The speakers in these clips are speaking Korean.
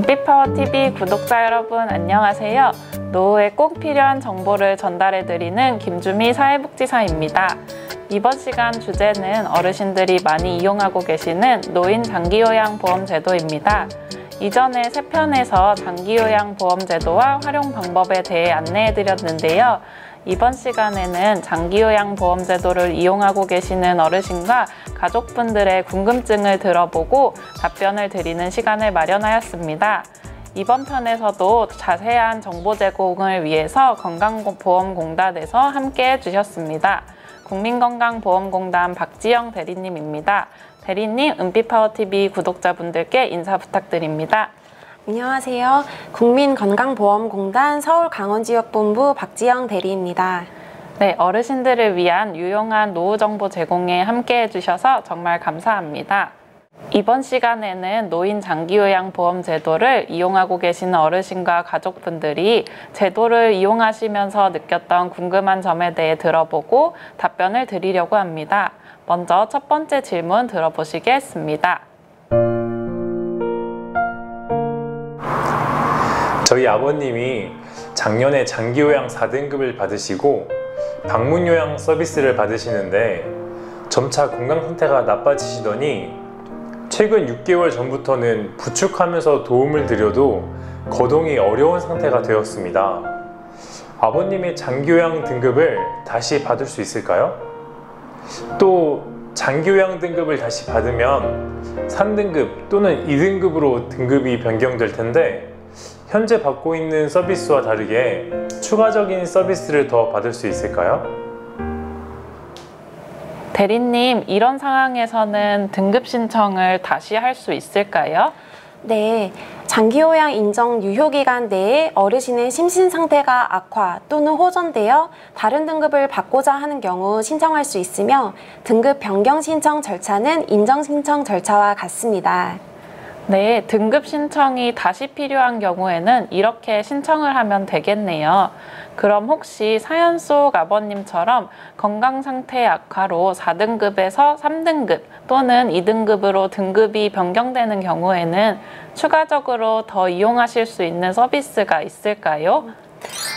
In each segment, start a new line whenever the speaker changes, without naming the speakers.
은빛파워TV 구독자 여러분 안녕하세요. 노후에 꼭 필요한 정보를 전달해드리는 김주미 사회복지사입니다. 이번 시간 주제는 어르신들이 많이 이용하고 계시는 노인 장기요양보험 제도입니다. 이전에 3편에서 장기요양보험제도와 활용 방법에 대해 안내해드렸는데요. 이번 시간에는 장기요양보험제도를 이용하고 계시는 어르신과 가족분들의 궁금증을 들어보고 답변을 드리는 시간을 마련하였습니다. 이번 편에서도 자세한 정보 제공을 위해서 건강보험공단에서 함께 해주셨습니다. 국민건강보험공단 박지영 대리님입니다. 대리님, 은빛파워TV 구독자분들께 인사 부탁드립니다.
안녕하세요. 국민건강보험공단 서울강원지역본부 박지영 대리입니다.
네, 어르신들을 위한 유용한 노후 정보 제공에 함께 해주셔서 정말 감사합니다. 이번 시간에는 노인 장기요양보험 제도를 이용하고 계시는 어르신과 가족분들이 제도를 이용하시면서 느꼈던 궁금한 점에 대해 들어보고 답변을 드리려고 합니다. 먼저 첫 번째 질문 들어보시겠습니다.
저희 아버님이 작년에 장기요양 4등급을 받으시고 방문요양 서비스를 받으시는데 점차 건강 상태가 나빠지시더니 최근 6개월 전부터는 부축하면서 도움을 드려도 거동이 어려운 상태가 되었습니다. 아버님의 장기요양 등급을 다시 받을 수 있을까요? 또 장기요양 등급을 다시 받으면 3등급 또는 2등급으로 등급이 변경될 텐데 현재 받고 있는 서비스와 다르게 추가적인 서비스를 더 받을 수 있을까요?
대리님, 이런 상황에서는 등급 신청을 다시 할 수 있을까요?
네, 장기요양 인정 유효기간 내에 어르신의 심신 상태가 악화 또는 호전되어 다른 등급을 받고자 하는 경우 신청할 수 있으며 등급 변경 신청 절차는 인정 신청 절차와 같습니다.
네, 등급 신청이 다시 필요한 경우에는 이렇게 신청을 하면 되겠네요. 그럼 혹시 사연 속 아버님처럼 건강 상태 악화로 4등급에서 3등급 또는 2등급으로 등급이 변경되는 경우에는 추가적으로 더 이용하실 수 있는 서비스가 있을까요?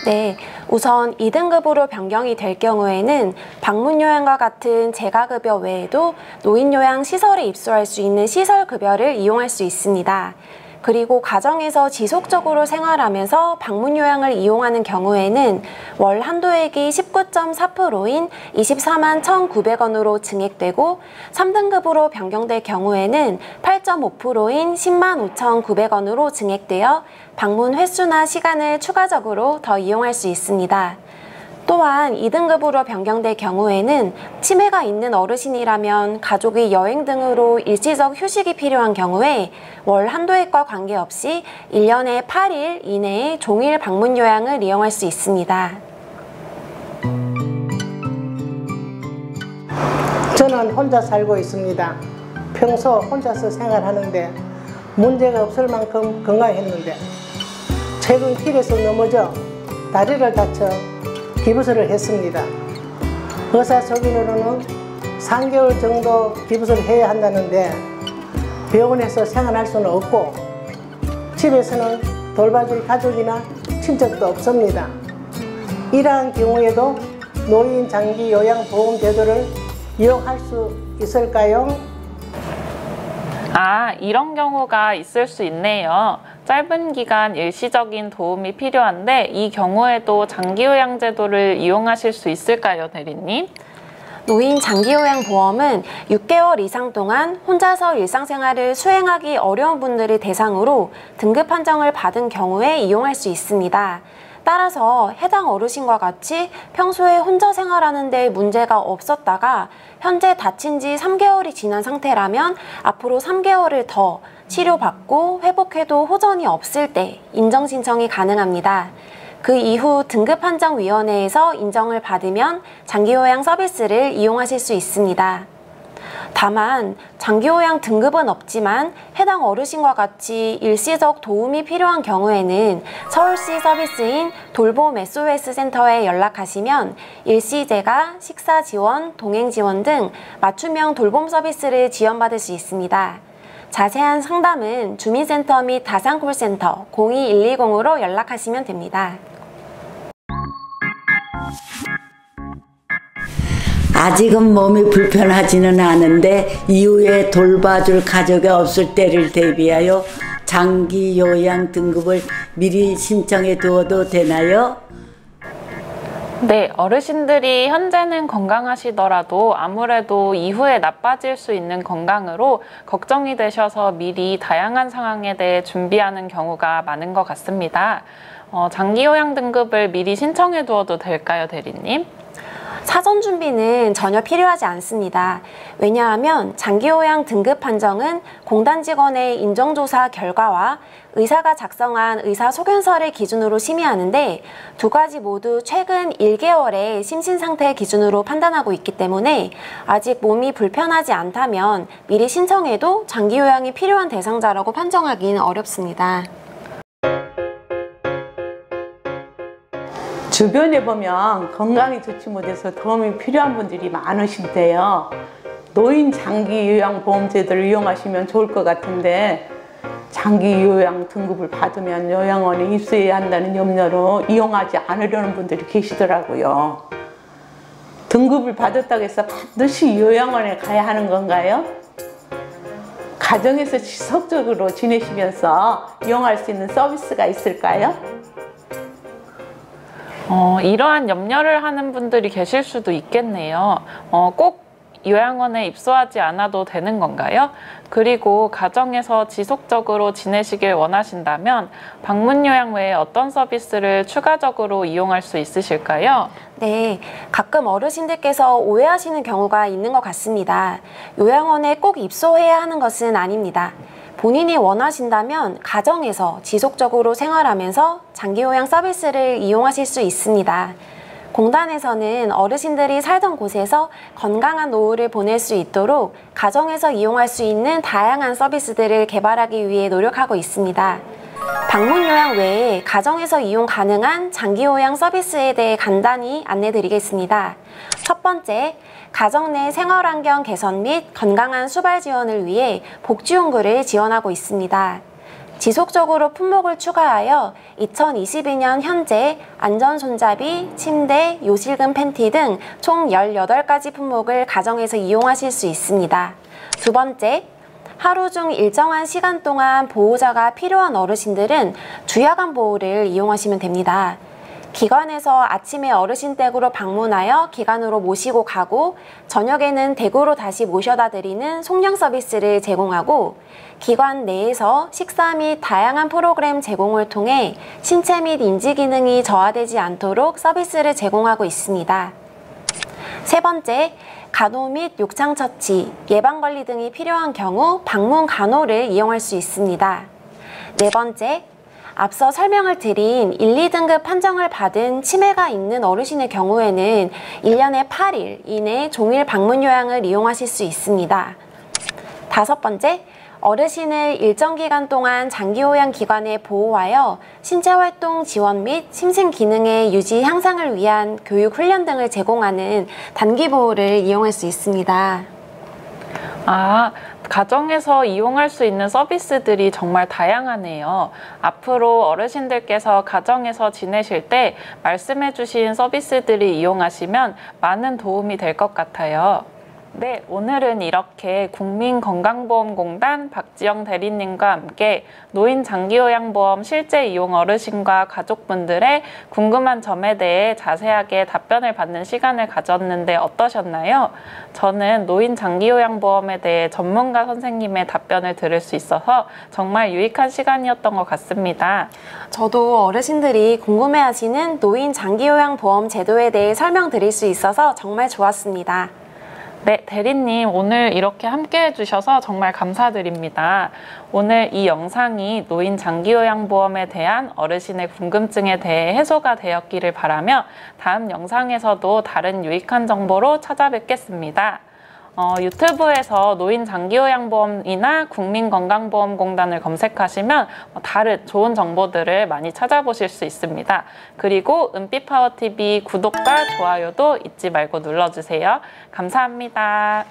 네, 우선 2등급으로 변경이 될 경우에는 방문요양과 같은 재가급여 외에도 노인요양 시설에 입소할 수 있는 시설급여를 이용할 수 있습니다. 그리고 가정에서 지속적으로 생활하면서 방문요양을 이용하는 경우에는 월 한도액이 19.4%인 24만 1,900원으로 증액되고 3등급으로 변경될 경우에는 8.5%인 10만 5,900원으로 증액되어 방문 횟수나 시간을 추가적으로 더 이용할 수 있습니다. 또한 2등급으로 변경될 경우에는 치매가 있는 어르신이라면 가족이 여행 등으로 일시적 휴식이 필요한 경우에 월 한도액과 관계없이 1년에 8일 이내에 종일 방문 요양을 이용할 수 있습니다.
저는 혼자 살고 있습니다. 평소 혼자서 생활하는데 문제가 없을 만큼 건강했는데 최근 길에서 넘어져 다리를 다쳐 기부스를 했습니다. 의사 소견으로는 3개월 정도 기부스를 해야 한다는데 병원에서 생활할 수는 없고 집에서는 돌봐줄 가족이나 친척도 없습니다. 이러한 경우에도 노인 장기 요양 보험 제도를 이용할 수 있을까요?
이런 경우가 있을 수 있네요. 짧은 기간 일시적인 도움이 필요한데 이 경우에도 장기요양 제도를 이용하실 수 있을까요, 대리님?
노인 장기요양보험은 6개월 이상 동안 혼자서 일상생활을 수행하기 어려운 분들을 대상으로 등급 판정을 받은 경우에 이용할 수 있습니다. 따라서 해당 어르신과 같이 평소에 혼자 생활하는 데 문제가 없었다가 현재 다친 지 3개월이 지난 상태라면 앞으로 3개월을 더 치료받고 회복해도 호전이 없을 때 인정 신청이 가능합니다. 그 이후 등급판정위원회에서 인정을 받으면 장기요양 서비스를 이용하실 수 있습니다. 다만 장기요양 등급은 없지만 해당 어르신과 같이 일시적 도움이 필요한 경우에는 서울시 서비스인 돌봄 SOS 센터에 연락하시면 일시재가, 식사 지원, 동행 지원 등 맞춤형 돌봄 서비스를 지원받을 수 있습니다. 자세한 상담은 주민센터 및 다산콜센터 02120으로 연락하시면 됩니다.
아직은 몸이 불편하지는 않은데 이후에 돌봐줄 가족이 없을 때를 대비하여 장기 요양 등급을 미리 신청해 두어도 되나요?
네, 어르신들이 현재는 건강하시더라도 아무래도 이후에 나빠질 수 있는 건강으로 걱정이 되셔서 미리 다양한 상황에 대해 준비하는 경우가 많은 것 같습니다. 장기 요양 등급을 미리 신청해 두어도 될까요, 대리님?
사전 준비는 전혀 필요하지 않습니다. 왜냐하면 장기요양 등급 판정은 공단 직원의 인정조사 결과와 의사가 작성한 의사소견서를 기준으로 심의하는데 두 가지 모두 최근 1개월의 심신 상태 기준으로 판단하고 있기 때문에 아직 몸이 불편하지 않다면 미리 신청해도 장기요양이 필요한 대상자라고 판정하기는 어렵습니다.
주변에 보면 건강이 좋지 못해서 도움이 필요한 분들이 많으신데요. 노인 장기 요양 보험 제도를 이용하시면 좋을 것 같은데 장기 요양 등급을 받으면 요양원에 입소해야 한다는 염려로 이용하지 않으려는 분들이 계시더라고요. 등급을 받았다고 해서 반드시 요양원에 가야 하는 건가요? 가정에서 지속적으로 지내시면서 이용할 수 있는 서비스가 있을까요?
이러한 염려를 하는 분들이 계실 수도 있겠네요. 꼭 요양원에 입소하지 않아도 되는 건가요? 그리고 가정에서 지속적으로 지내시길 원하신다면 방문 요양 외에 어떤 서비스를 추가적으로 이용할 수 있으실까요?
네, 가끔 어르신들께서 오해하시는 경우가 있는 것 같습니다. 요양원에 꼭 입소해야 하는 것은 아닙니다. 본인이 원하신다면 가정에서 지속적으로 생활하면서 장기요양 서비스를 이용하실 수 있습니다. 공단에서는 어르신들이 살던 곳에서 건강한 노후를 보낼 수 있도록 가정에서 이용할 수 있는 다양한 서비스들을 개발하기 위해 노력하고 있습니다. 방문 요양 외에 가정에서 이용 가능한 장기요양 서비스에 대해 간단히 안내드리겠습니다. 첫 번째, 가정 내 생활환경 개선 및 건강한 수발 지원을 위해 복지용구를 지원하고 있습니다. 지속적으로 품목을 추가하여 2022년 현재 안전손잡이, 침대, 요실금 팬티 등 총 18가지 품목을 가정에서 이용하실 수 있습니다. 두 번째, 하루 중 일정한 시간 동안 보호자가 필요한 어르신들은 주야간 보호를 이용하시면 됩니다. 기관에서 아침에 어르신 댁으로 방문하여 기관으로 모시고 가고 저녁에는 댁으로 다시 모셔다 드리는 송령 서비스를 제공하고 기관 내에서 식사 및 다양한 프로그램 제공을 통해 신체 및 인지 기능이 저하되지 않도록 서비스를 제공하고 있습니다. 세 번째, 간호 및 욕창 처치, 예방관리 등이 필요한 경우 방문 간호를 이용할 수 있습니다. 네 번째, 앞서 설명을 드린 1, 2등급 판정을 받은 치매가 있는 어르신의 경우에는 1년에 8일 이내 종일 방문 요양을 이용하실 수 있습니다. 다섯 번째, 어르신을 일정 기간 동안 장기요양 기관에 보호하여 신체활동 지원 및 심신 기능의 유지 향상을 위한 교육 훈련 등을 제공하는 단기보호를 이용할 수 있습니다.
가정에서 이용할 수 있는 서비스들이 정말 다양하네요. 앞으로 어르신들께서 가정에서 지내실 때 말씀해주신 서비스들을 이용하시면 많은 도움이 될 것 같아요. 네, 오늘은 이렇게 국민건강보험공단 박지영 대리님과 함께 노인 장기요양보험 실제 이용 어르신과 가족분들의 궁금한 점에 대해 자세하게 답변을 받는 시간을 가졌는데 어떠셨나요? 저는 노인 장기요양보험에 대해 전문가 선생님의 답변을 들을 수 있어서 정말 유익한 시간이었던 것 같습니다.
저도 어르신들이 궁금해하시는 노인 장기요양보험 제도에 대해 설명드릴 수 있어서 정말 좋았습니다.
네, 대리님 오늘 이렇게 함께 해주셔서 정말 감사드립니다. 오늘 이 영상이 노인 장기요양보험에 대한 어르신의 궁금증에 대해 해소가 되었기를 바라며 다음 영상에서도 다른 유익한 정보로 찾아뵙겠습니다. 유튜브에서 노인 장기요양보험이나 국민건강보험공단을 검색하시면 다른 좋은 정보들을 많이 찾아보실 수 있습니다. 그리고 은빛파워TV 구독과 좋아요도 잊지 말고 눌러주세요. 감사합니다.